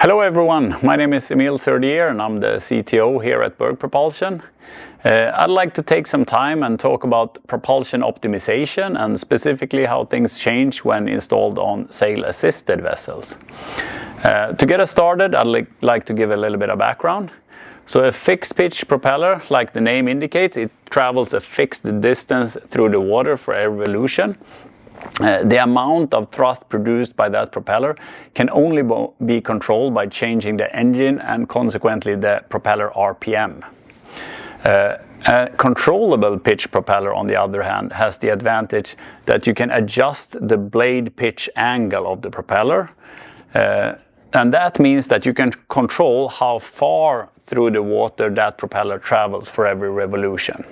Hello everyone, my name is Emil Surdier and I'm the CTO here at Berg Propulsion. I'd like to take some time and talk about propulsion optimization and specifically how things change when installed on sail-assisted vessels. To get us started, I'd like to give a little bit of background. So a fixed pitch propeller, like the name indicates, it travels a fixed distance through the water for every revolution. The amount of thrust produced by that propeller can only be controlled by changing the engine and consequently the propeller RPM. A controllable pitch propeller, on the other hand, has the advantage that you can adjust the blade pitch angle of the propeller. And that means that you can control how far through the water that propeller travels for every revolution.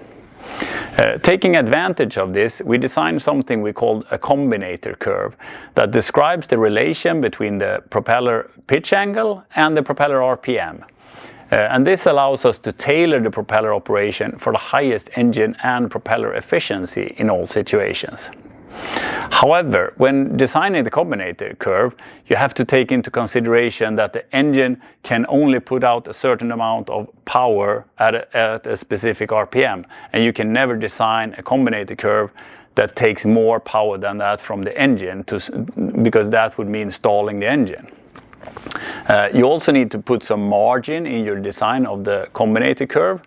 Taking advantage of this, we designed something we called a combinator curve that describes the relation between the propeller pitch angle and the propeller RPM. And this allows us to tailor the propeller operation for the highest engine and propeller efficiency in all situations. However, when designing the combinator curve, you have to take into consideration that the engine can only put out a certain amount of power at a specific RPM, and you can never design a combinator curve that takes more power than that from the engine, because that would mean stalling the engine. You also need to put some margin in your design of the combinator curve.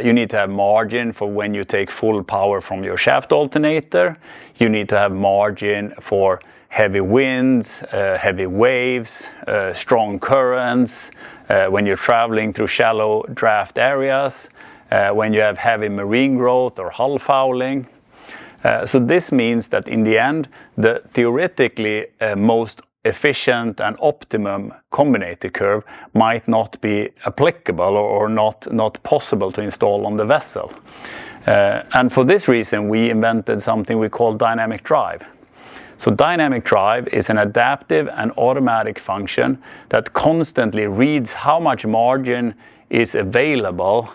You need to have margin for when you take full power from your shaft alternator. You need to have margin for heavy winds, heavy waves, strong currents, when you're traveling through shallow draft areas, when you have heavy marine growth or hull fouling. So this means that in the end, the theoretically most efficient and optimum combinator curve might not be applicable or not possible to install on the vessel. And for this reason, we invented something we call Dynamic Drive. So Dynamic Drive is an adaptive and automatic function that constantly reads how much margin is available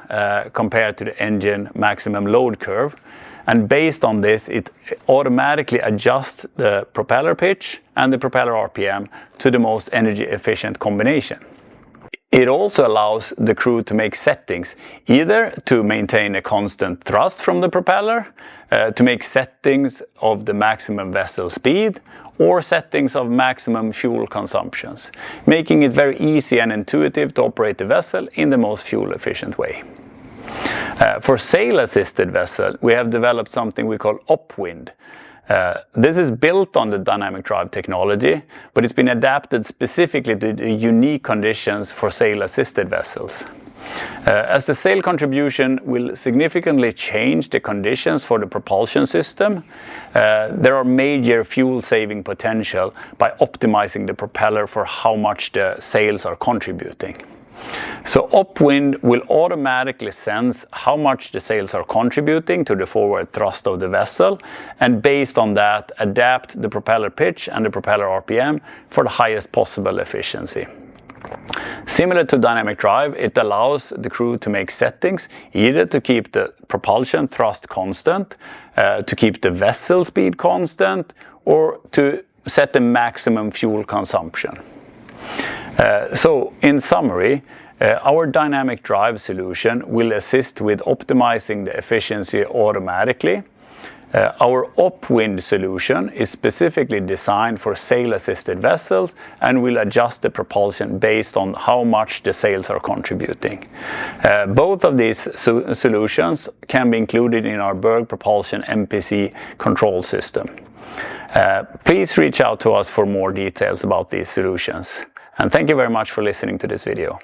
compared to the engine maximum load curve. And based on this, it automatically adjusts the propeller pitch and the propeller RPM to the most energy efficient combination. It also allows the crew to make settings, either to maintain a constant thrust from the propeller, to make settings of the maximum vessel speed, or settings of maximum fuel consumptions, making it very easy and intuitive to operate the vessel in the most fuel efficient way. For sail-assisted vessel, we have developed something we call OpWind. This is built on the Dynamic Drive technology, but it's been adapted specifically to the unique conditions for sail-assisted vessels. As the sail contribution will significantly change the conditions for the propulsion system, there are major fuel-saving potential by optimizing the propeller for how much the sails are contributing. So OpWind will automatically sense how much the sails are contributing to the forward thrust of the vessel, and based on that adapt the propeller pitch and the propeller RPM for the highest possible efficiency. Similar to Dynamic Drive, it allows the crew to make settings either to keep the propulsion thrust constant, to keep the vessel speed constant, or to set the maximum fuel consumption. So in summary, our Dynamic Drive solution will assist with optimizing the efficiency automatically. Our OpWind solution is specifically designed for sail-assisted vessels and will adjust the propulsion based on how much the sails are contributing. Both of these solutions can be included in our Berg Propulsion MPC control system. Please reach out to us for more details about these solutions. And thank you very much for listening to this video.